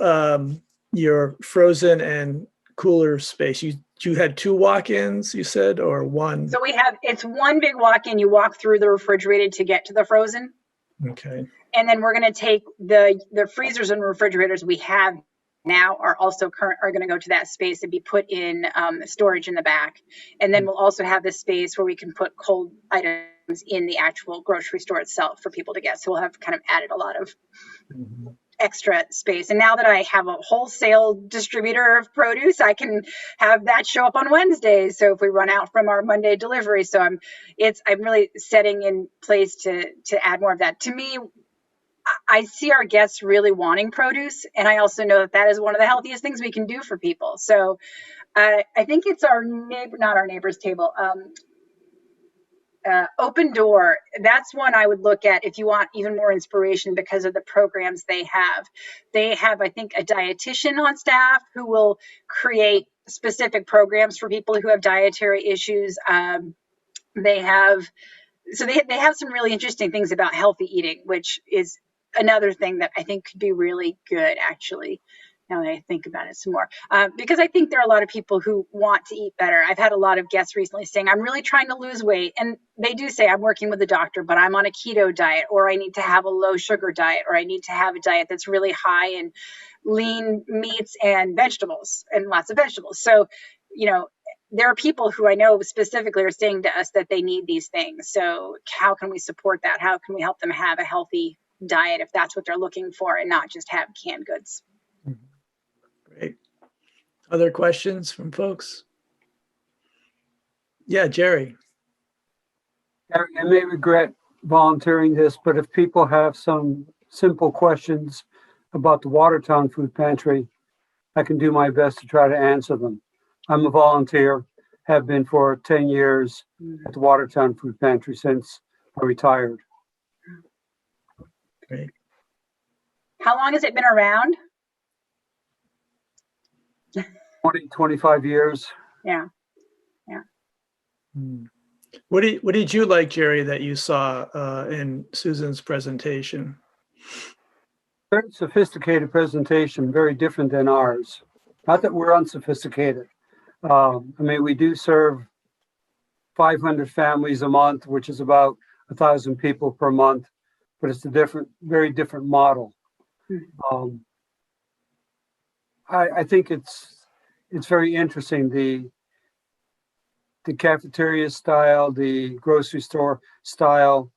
Speaker 1: your frozen and cooler space? You had 2 walk-ins, you said, or one?
Speaker 2: So it's one big walk-in. You walk through the refrigerated to get to the frozen.
Speaker 1: Okay.
Speaker 2: And then we're going to take the freezers and refrigerators we have now are going to go to that space and be put in storage in the back. And then we'll also have this space where we can put cold items in the actual grocery store itself for people to get. So we'll have kind of added a lot of extra space. And now that I have a wholesale distributor of produce, I can have that show up on Wednesdays. So if we run out from our Monday delivery, so I'm really setting in place to add more of that. To me, I see our guests really wanting produce, and I also know that is one of the healthiest things we can do for people. So I think it's not our neighbor's table. Open Door, that's one I would look at if you want even more inspiration because of the programs they have. They have, I think, a dietitian on staff who will create specific programs for people who have dietary issues. They have some really interesting things about healthy eating, which is another thing that I think could be really good, actually, now that I think about it some more. Because I think there are a lot of people who want to eat better. I've had a lot of guests recently saying, I'm really trying to lose weight. And they do say, I'm working with a doctor, but I'm on a keto diet, or I need to have a low sugar diet, or I need to have a diet that's really high in lean meats and vegetables and lots of vegetables. So, there are people who I know specifically are saying to us that they need these things. So how can we support that? How can we help them have a healthy diet if that's what they're looking for and not just have canned goods?
Speaker 1: Great. Other questions from folks? Yeah, Jerry.
Speaker 6: I may regret volunteering this, but if people have some simple questions about the Watertown Food Pantry, I can do my best to try to answer them. I'm a volunteer, have been for 10 years at the Watertown Food Pantry since I retired.
Speaker 1: Great.
Speaker 2: How long has it been around?
Speaker 6: 25 years.
Speaker 2: Yeah.
Speaker 1: What did you like, Jerry, that you saw in Susan's presentation?
Speaker 6: Very sophisticated presentation, very different than ours. Not that we're unsophisticated. We do serve 500 families a month, which is about 1,000 people per month, but it's a very different model. I think it's very interesting, the cafeteria style, the grocery store style.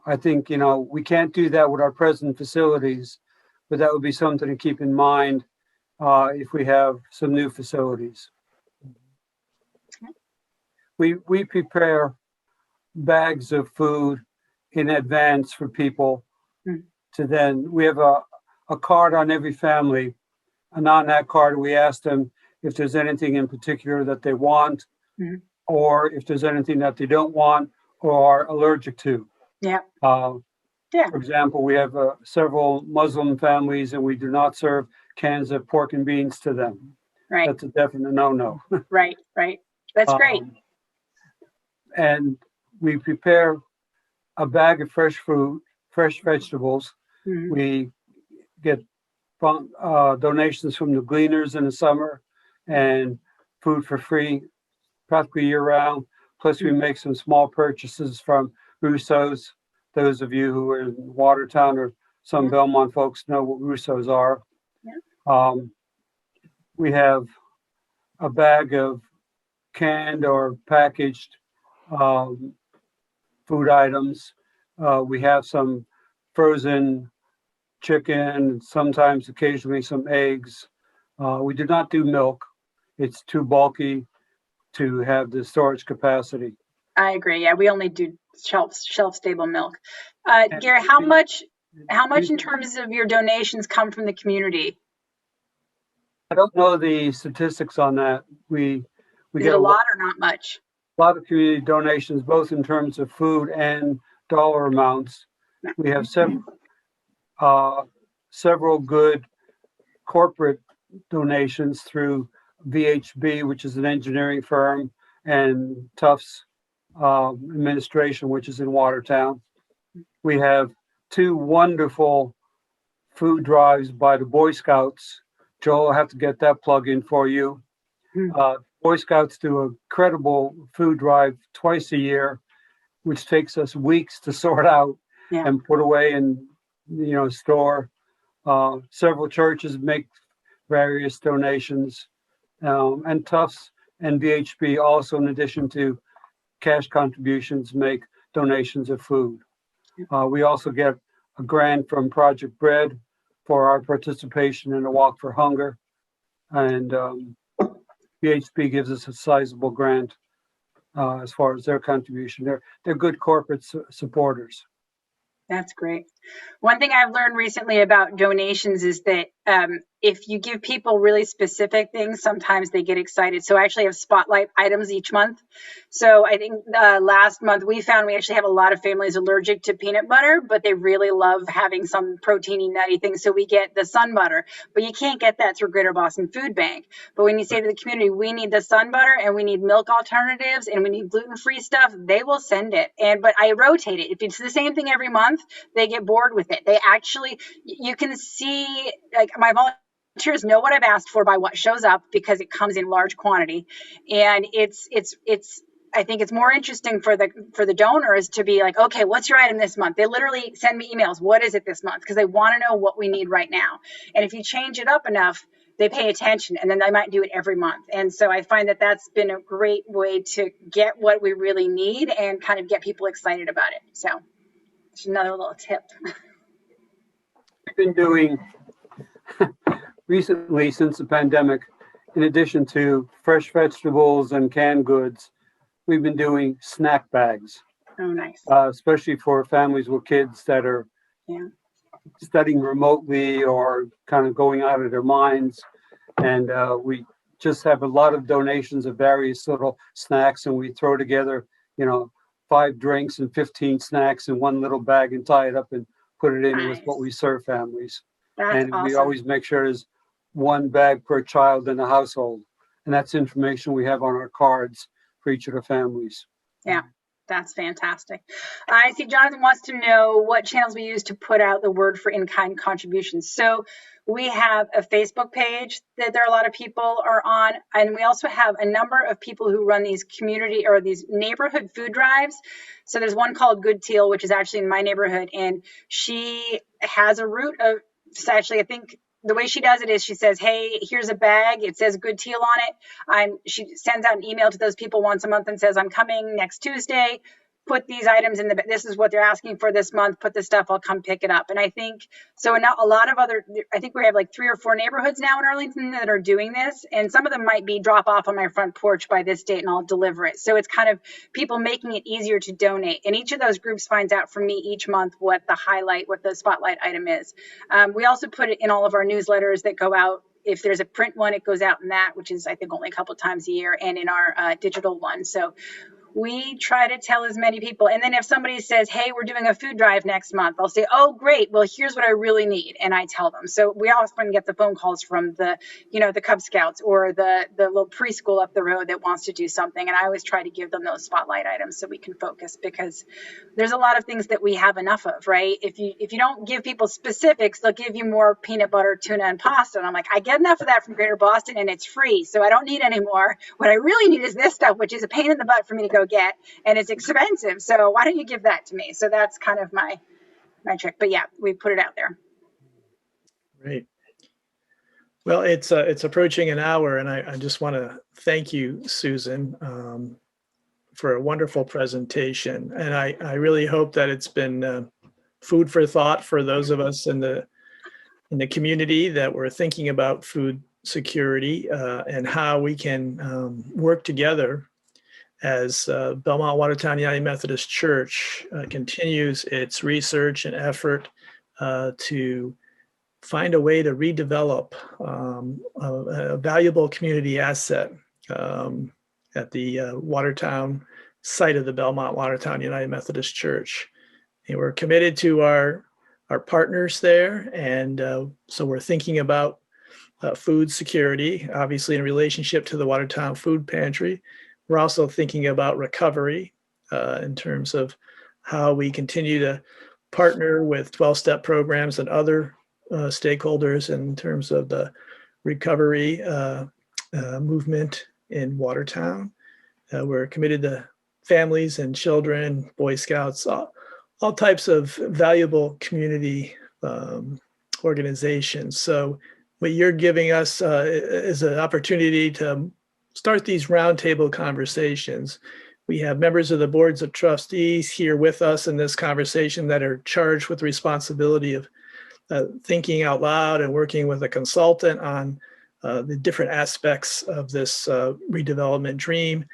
Speaker 6: I think, we can't do that with our present facilities, but that would be something to keep in mind if we have some new facilities. We prepare bags of food in advance for people to then, we have a card on every family, and on that card we ask them if there's anything in particular that they want, or if there's anything that they don't want or are allergic to.
Speaker 2: Yeah.
Speaker 6: For example, we have several Muslim families, and we do not serve cans of pork and beans to them.
Speaker 2: Right.
Speaker 6: That's a definite no-no.
Speaker 2: Right. That's great.
Speaker 6: and we prepare a bag of fresh fruit, fresh vegetables.
Speaker 2: Mhm.
Speaker 6: We get donations from the gleaners in the summer and food for free practically year round. Plus, we make some small purchases from Russo's. Those of you who are in Watertown or some Belmont folks know what Russo's are. We have a bag of canned or packaged food items. We have some frozen chicken, sometimes occasionally some eggs. We do not do milk. It's too bulky to have the storage capacity.
Speaker 2: I agree. Yeah, we only do shelf stable milk.
Speaker 6: And
Speaker 2: Gary, how much in terms of your donations come from the community?
Speaker 6: I don't know the statistics on that. We
Speaker 2: Is
Speaker 6: get
Speaker 2: it a lot or not much?
Speaker 6: a lot of community donations, both in terms of food and dollar amounts. We have several good corporate donations through VHB, which is an engineering firm, and Tufts Administration, which is in Watertown. We have two wonderful food drives by the Boy Scouts. Joel, I'll have to get that plug in for you. Boy Scouts do a credible food drive twice a year, which takes us weeks to sort out and put away and store. Several churches make various donations, and Tufts and VHB also, in addition to cash contributions, make donations of food. We also get a grant from Project Bread for our participation in the Walk for Hunger, and VHB gives us a sizable grant as far as their contribution. They're good corporate supporters.
Speaker 2: That's great. One thing I've learned recently about donations is that if you give people really specific things, sometimes they get excited. So I actually have spotlight items each month. So I think last month we found we actually have a lot of families allergic to peanut butter, but they really love having some proteiny, nutty things. So we get the sun butter, but you can't get that through Greater Boston Food Bank. But when you say to the community, we need the sun butter and we need milk alternatives and we need gluten-free stuff, they will send it. But I rotate it. If it's the same thing every month, they get bored with it. They actually, you can see, like, my volunteers know what I've asked for by what shows up because it comes in large quantity. And I think it's more interesting for the donors to be like, okay, what's your item this month? They literally send me emails. What is it this month? Because they want to know what we need right now. And if you change it up enough, they pay attention, and then they might do it every month. And so I find that that's been a great way to get what we really need and kind of get people excited about it. So it's another little tip.
Speaker 6: We've been doing recently, since the pandemic, in addition to fresh vegetables and canned goods, we've been doing snack bags.
Speaker 2: Oh, nice.
Speaker 6: Especially for families with kids that are studying remotely or kind of going out of their minds. And we just have a lot of donations of various little snacks, and we throw together, 5 drinks and 15 snacks in one little bag and tie it up and put it in with what we serve families.
Speaker 2: That's
Speaker 6: and
Speaker 2: awesome.
Speaker 6: We always make sure there's one bag per child in the household. And that's information we have on our cards for each of the families.
Speaker 2: Yeah, that's fantastic. I see Jonathan wants to know what channels we use to put out the word for in-kind contributions. So we have a Facebook page that there are a lot of people are on, and we also have a number of people who run these community or these neighborhood food drives. So there's one called Good Teal, which is actually in my neighborhood, and she has a route of, actually, I think the way she does it is she says, hey, here's a bag. It says Good Teal on it. She sends out an email to those people once a month and says, I'm coming next Tuesday. Put these items in the, this is what they're asking for this month. Put this stuff, I'll come pick it up. And I think, so now a lot of other, I think we have like 3 or 4 neighborhoods now in Arlington that are doing this. And some of them might be drop off on my front porch by this date and I'll deliver it. So it's kind of people making it easier to donate. And each of those groups finds out from me each month what the spotlight item is. We also put it in all of our newsletters that go out. If there's a print one, it goes out in that, which is, I think, only a couple times a year, and in our digital one. So we try to tell as many people. And then if somebody says, hey, we're doing a food drive next month, I'll say, oh, great. Well, here's what I really need. And I tell them. So we often get the phone calls from the Cub Scouts or the little preschool up the road that wants to do something. And I always try to give them those spotlight items so we can focus, because there's a lot of things that we have enough of, right? If you don't give people specifics, they'll give you more peanut butter, tuna, and pasta. And I'm like, I get enough of that from Greater Boston and it's free. So I don't need any more. What I really need is this stuff, which is a pain in the butt for me to go get, and it's expensive. So why don't you give that to me? So that's kind of my trick. But yeah, we put it out there.
Speaker 1: Great. Well, it's approaching an hour, and I just want to thank you, Susan, for a wonderful presentation. And I really hope that it's been food for thought for those of us in the community that we're thinking about food security and how we can work together as Belmont-Watertown United Methodist Church continues its research and effort to find a way to redevelop a valuable community asset at the Watertown site of the Belmont-Watertown United Methodist Church. And we're committed to our partners there, and so we're thinking about food security, obviously in relationship to the Watertown Food Pantry. We're also thinking about recovery in terms of how we continue to partner with 12-step programs and other stakeholders in terms of the recovery movement in Watertown. We're committed to families and children, Boy Scouts, all types of valuable community organizations. So what you're giving us is an opportunity to start these roundtable conversations. We have members of the boards of trustees here with us in this conversation that are charged with the responsibility of thinking out loud and working with a consultant on the different aspects of this redevelopment dream,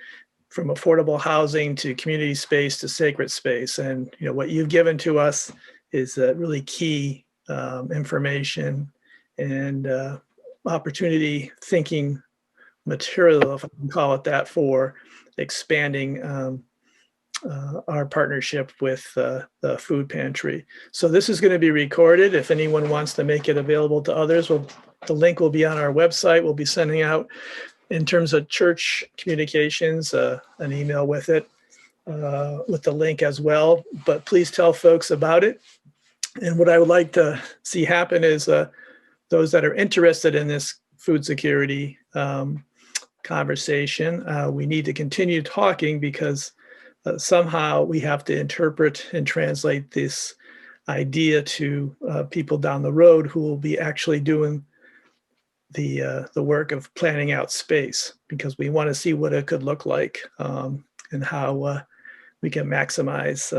Speaker 1: from affordable housing to community space to sacred space. And what you've given to us is really key information and opportunity thinking material, if I can call it that, for expanding our partnership with the food pantry. So this is going to be recorded. If anyone wants to make it available to others, the link will be on our website. We'll be sending out, in terms of church communications, an email with it, with the link as well. But please tell folks about it. And what I would like to see happen is those that are interested in this food security conversation, we need to continue talking, because somehow we have to interpret and translate this idea to people down the road who will be actually doing the work of planning out space, because we want to see what it could look like and how we can maximize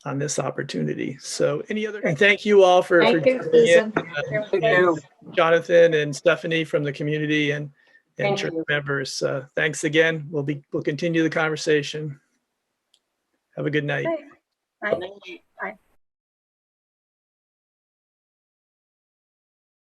Speaker 1: on this opportunity. So and thank you all for
Speaker 5: Thank you,
Speaker 1: joining in.
Speaker 5: Susan.
Speaker 6: Thank you.
Speaker 1: Jonathan and Stephanie from the community and
Speaker 7: Thank
Speaker 1: church
Speaker 7: you.
Speaker 1: members. Thanks again. We'll continue the conversation. Have a good night.
Speaker 2: Bye. Bye.